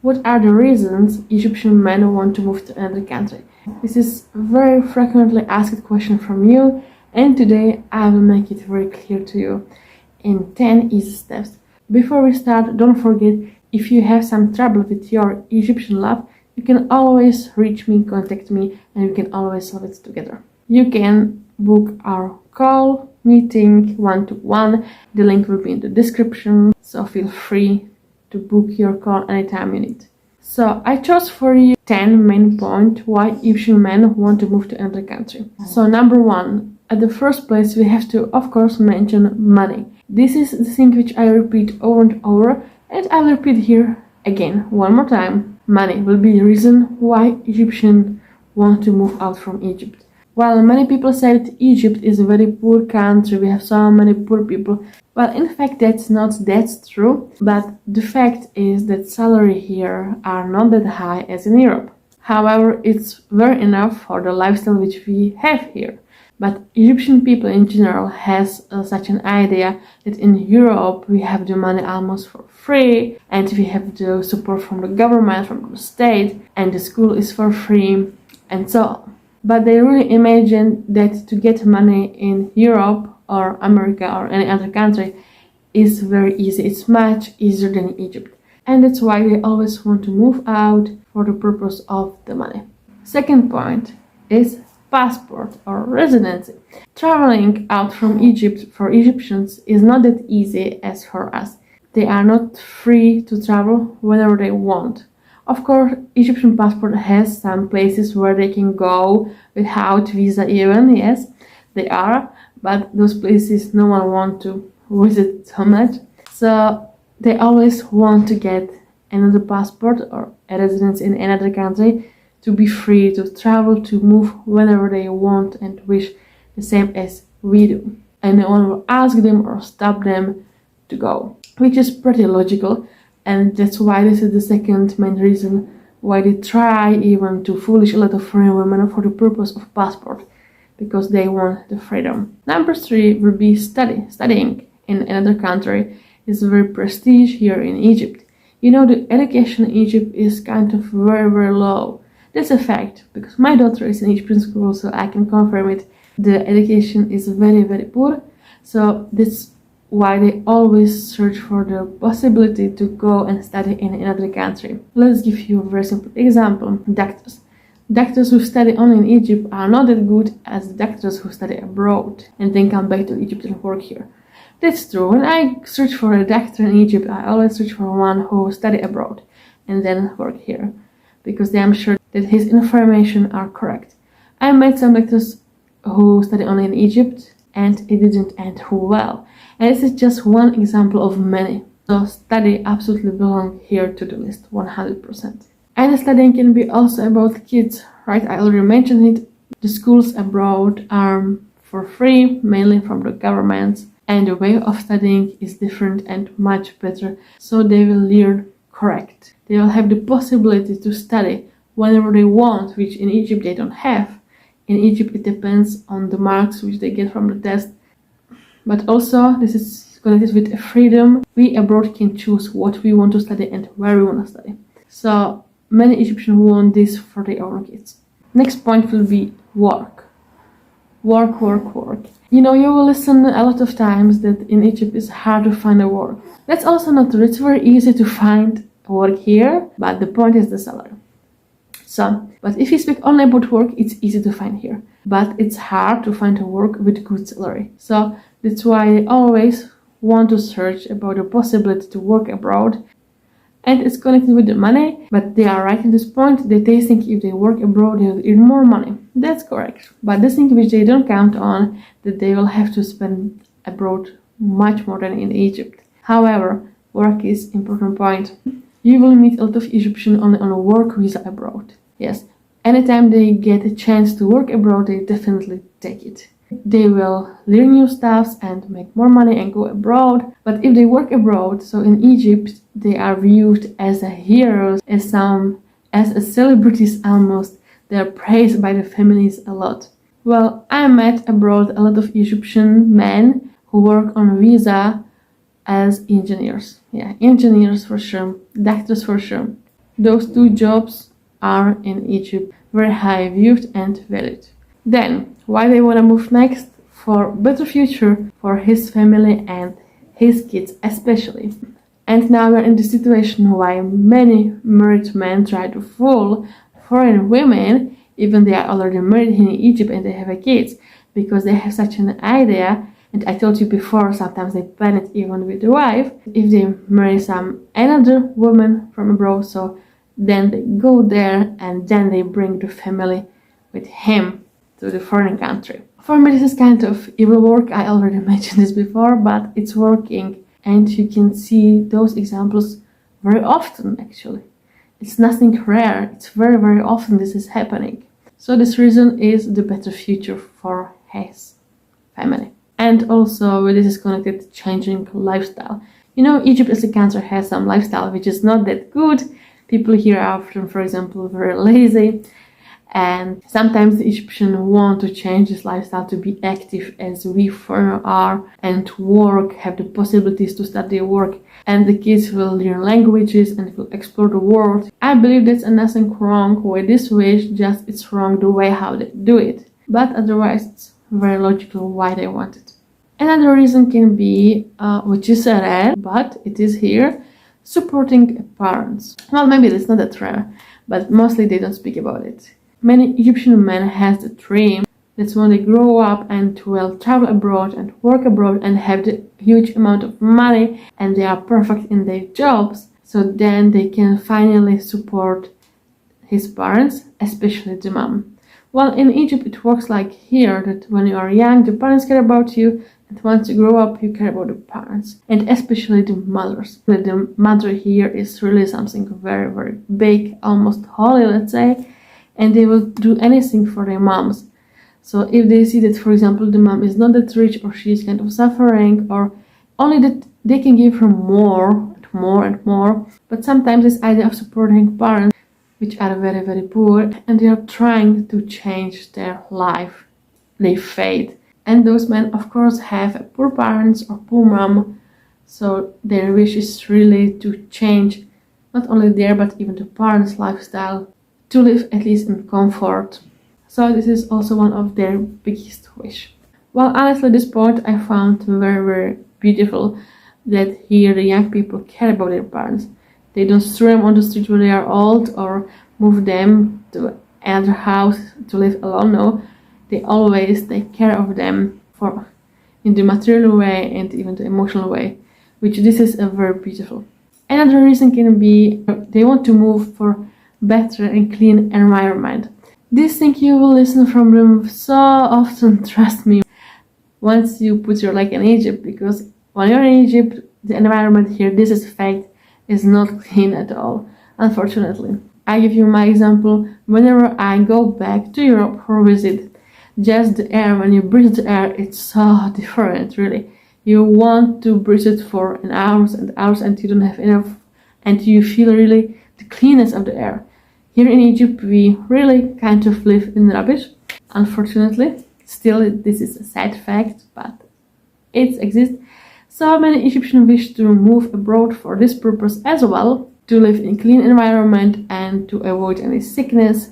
What are the reasons Egyptian men want to move to another country? This is a very frequently asked question from you, and today I will make it very clear to you in 10 easy steps. Before we start, don't forget, if you have some trouble with your Egyptian love, you can always reach me, contact me, and we can always solve it together. You can book our call, meeting, one-to-one. The link will be in the description, so feel free to book your call anytime you need. So I chose for you 10 main points why Egyptian men want to move to another country. So number 1, at the first place we have to of course mention money. This is the thing which I repeat over and over, and I will repeat here again one more time. Money will be the reason why Egyptians want to move out from Egypt. While many people say that Egypt is a very poor country, we have so many poor people, well, in fact, that's not that true, but the fact is that salaries here are not that high as in Europe. However, it's very enough for the lifestyle which we have here. But Egyptian people in general has such an idea that in Europe we have the money almost for free, and we have the support from the government, from the state, and the school is for free, and so on. But they really imagine that to get money in Europe or America or any other country is very easy. It's much easier than in Egypt. And that's why they always want to move out for the purpose of the money. Second point is passport or residency. Traveling out from Egypt for Egyptians is not that easy as for us. They are not free to travel whenever they want. Of course, Egyptian passport has some places where they can go without visa even, yes, they are, but those places no one wants to visit so much. So they always want to get another passport or a residence in another country to be free to travel, to move whenever they want and wish, the same as we do. And no one will ask them or stop them to go, which is pretty logical. And that's why this is the second main reason why they try even to foolish a lot of foreign women for the purpose of passport, because they want the freedom. Number 3 will be studying in another country is very prestige here in Egypt. You know, the education in Egypt is kind of very, very low. That's a fact, because my daughter is in Egyptian school, so I can confirm it. The education is very, very poor. So that's why they always search for the possibility to go and study in another country. Let's give you a very simple example. Doctors. Doctors who study only in Egypt are not that good as the doctors who study abroad and then come back to Egypt and work here. That's true. When I search for a doctor in Egypt, I always search for one who study abroad and then work here, because I'm sure that his information are correct. I met some doctors who study only in Egypt and it didn't end well. And this is just one example of many. So study absolutely belongs here to the list, 100%. And studying can be also about kids, right? I already mentioned it. The schools abroad are for free, mainly from the governments, and the way of studying is different and much better, so they will learn correct. They will have the possibility to study whenever they want, which in Egypt they don't have. In Egypt it depends on the marks which they get from the test. But also, this is connected with freedom. We abroad can choose what we want to study and where we want to study. So many Egyptians want this for their own kids. Next point will be work. Work, work, work. You know, you will listen a lot of times that in Egypt it's hard to find a work. That's also not true. It's very easy to find work here, but the point is the salary. So, but if you speak only about work, it's easy to find here. But it's hard to find a work with good salary. So that's why I always want to search about the possibility to work abroad. And it's connected with the money, but they are right in this point that they think if they work abroad, they will earn more money. That's correct. But the thing which they don't count on, that they will have to spend abroad much more than in Egypt. However, work is important point. You will meet a lot of Egyptians only on a work visa abroad. Yes, anytime they get a chance to work abroad, they definitely take it. They will learn new stuff and make more money and go abroad. But if they work abroad, so in Egypt, they are viewed as a heroes, as a celebrities almost. They are praised by the families a lot. Well, I met abroad a lot of Egyptian men who work on visa as engineers. Yeah, engineers for sure, doctors for sure. Those two jobs are in Egypt very high viewed and valued. Then, why they want to move next? For better future for his family and his kids especially. And now we're in the situation why many married men try to fool foreign women, even they are already married in Egypt and they have a kids, because they have such an idea. And I told you before, sometimes they plan it even with the wife. If they marry another woman from abroad, so then they go there and then they bring the family with him to the foreign country. For me, this is kind of evil work. I already mentioned this before, but it's working. And you can see those examples very often, actually. It's nothing rare. It's very, very often this is happening. So this reason is the better future for his family. And also, this is connected to changing lifestyle. You know, Egypt as a country has some lifestyle which is not that good. People here are often, for example, very lazy. And sometimes the Egyptians want to change this lifestyle to be active as we foreigners are and to work, have the possibilities to study work. And the kids will learn languages and will explore the world. I believe there's nothing wrong with this wish, just it's wrong the way how they do it. But otherwise, it's very logical why they want it. Another reason can be, which is rare, but it is here, supporting parents. Well, maybe it's not that rare, but mostly they don't speak about it. Many Egyptian men have the dream that when they grow up and will travel abroad and work abroad and have the huge amount of money and they are perfect in their jobs, so then they can finally support his parents, especially the mom. Well, in Egypt it works like here, that when you are young, the parents care about you, and once you grow up, you care about the parents, and especially the mothers. The mother here is really something very, very big, almost holy, let's say, and they will do anything for their moms. So if they see that, for example, the mom is not that rich or she is kind of suffering, or only that they can give her more and more, but sometimes this idea of supporting parents, which are very, very poor, and they are trying to change their life, they fade. And those men, of course, have poor parents or poor mom, so their wish is really to change not only their but even the parents' lifestyle, to live at least in comfort. So this is also one of their biggest wish. Well, honestly, this point I found very, very beautiful, that here the young people care about their parents. They don't throw them on the street when they are old or move them to another house to live alone. No, they always take care of them in the material way and even the emotional way, which this is a very beautiful. Another reason can be they want to move for better and clean environment. This thing you will listen from them so often, trust me, once you put your leg in Egypt, because when you're in Egypt, the environment here, this is fact, is not clean at all, unfortunately. I give you my example. Whenever I go back to Europe for a visit, just the air, when you breathe the air, it's so different, really. You want to breathe it for hours and hours and you don't have enough, and you feel really the cleanness of the air. Here in Egypt, we really kind of live in rubbish, unfortunately. Still, this is a sad fact, but it exists. So many Egyptians wish to move abroad for this purpose as well, to live in a clean environment and to avoid any sickness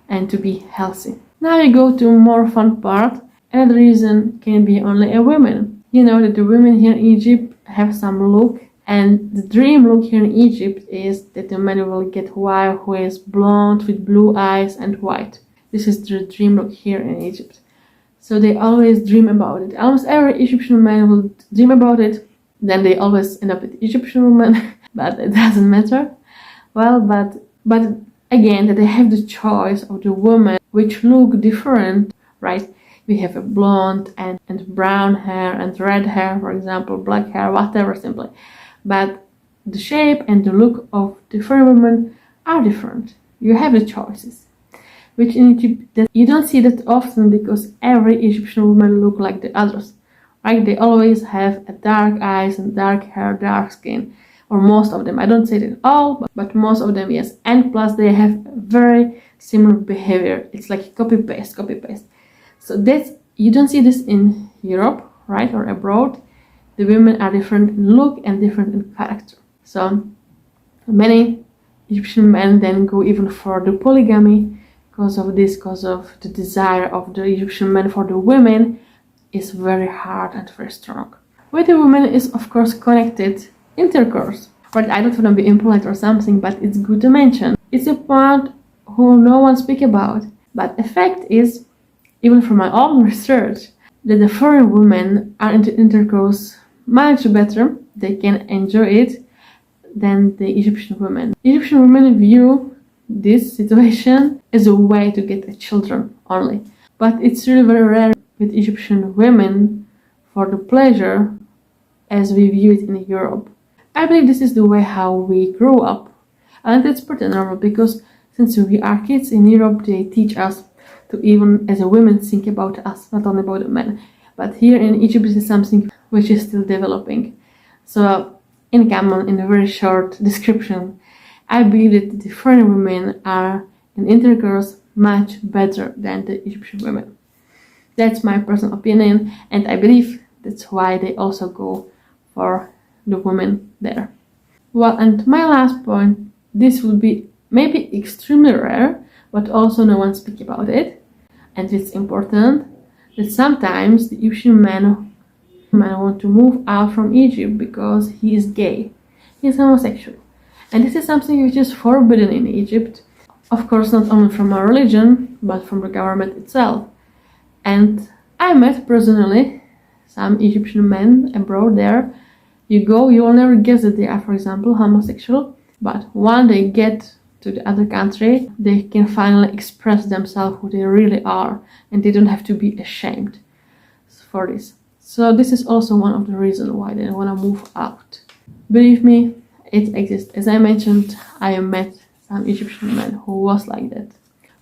and to be healthy. Now we go to a more fun part. Another reason can be only a woman. You know that the women here in Egypt have some look, and the dream look here in Egypt is that the man will get a wife who is blonde with blue eyes and white. This is the dream look here in Egypt. So they always dream about it. Almost every Egyptian man will dream about it. Then they always end up with Egyptian women, but it doesn't matter. Well, but again, that they have the choice of the woman which look different, right? We have a blonde and brown hair and red hair, for example, black hair, whatever, simply. But the shape and the look of different women are different. You have the choices. Which in Egypt, that you don't see that often, because every Egyptian woman look like the others, right? They always have a dark eyes and dark hair, dark skin, or most of them. I don't say that all, but most of them, yes. And plus they have very similar behavior. It's like copy paste. So that's, you don't see this in Europe, right, or abroad. The women are different in look and different in character. So many Egyptian men then go even for the polygamy because of this, because of the desire of the Egyptian men for the women is very hard and very strong. With the women is of course connected intercourse. But I don't want to be impolite or something, but it's good to mention. It's a part who no one speak about. But the fact is, even from my own research, that the foreign women are into intercourse much better. They can enjoy it than the Egyptian women. Egyptian women view this situation as a way to get children only. But it's really very rare with Egyptian women for the pleasure as we view it in Europe. I believe this is the way how we grow up. And it's pretty normal because since we are kids in Europe, they teach us to even as a women think about us, not only about the men. But here in Egypt, this is something which is still developing. So in common, in a very short description, I believe that the foreign women are in intercourse much better than the Egyptian women. That's my personal opinion, and I believe that's why they also go for the women there. Well, and my last point, this would be maybe extremely rare, but also no one speaks about it, and it's important that sometimes the Egyptian men want to move out from Egypt because he is gay, he is homosexual, and this is something which is forbidden in Egypt, of course not only from our religion, but from the government itself. And I met personally some Egyptian men abroad there. You will never guess that they are, for example, homosexual, but when they get to the other country, they can finally express themselves who they really are, and they don't have to be ashamed for this. So this is also one of the reasons why they want to move out. Believe me, it exists. As I mentioned, I met some Egyptian men who was like that.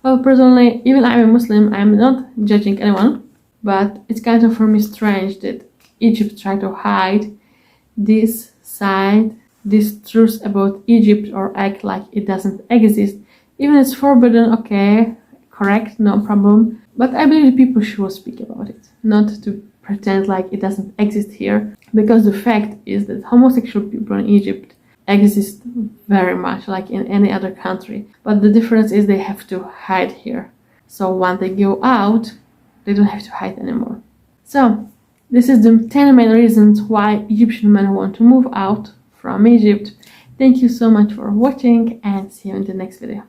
Well, personally, even I'm a Muslim, I'm not judging anyone, but it's kind of for me strange that Egypt tried to hide this side, this truth about Egypt, or act like it doesn't exist. Even it's forbidden, okay, correct, no problem. But I believe people should speak about it, not to pretend like it doesn't exist here. Because the fact is that homosexual people in Egypt exist very much like in any other country. But the difference is they have to hide here. So when they go out, they don't have to hide anymore. So this is the 10 main reasons why Egyptian men want to move out from Egypt. Thank you so much for watching and see you in the next video.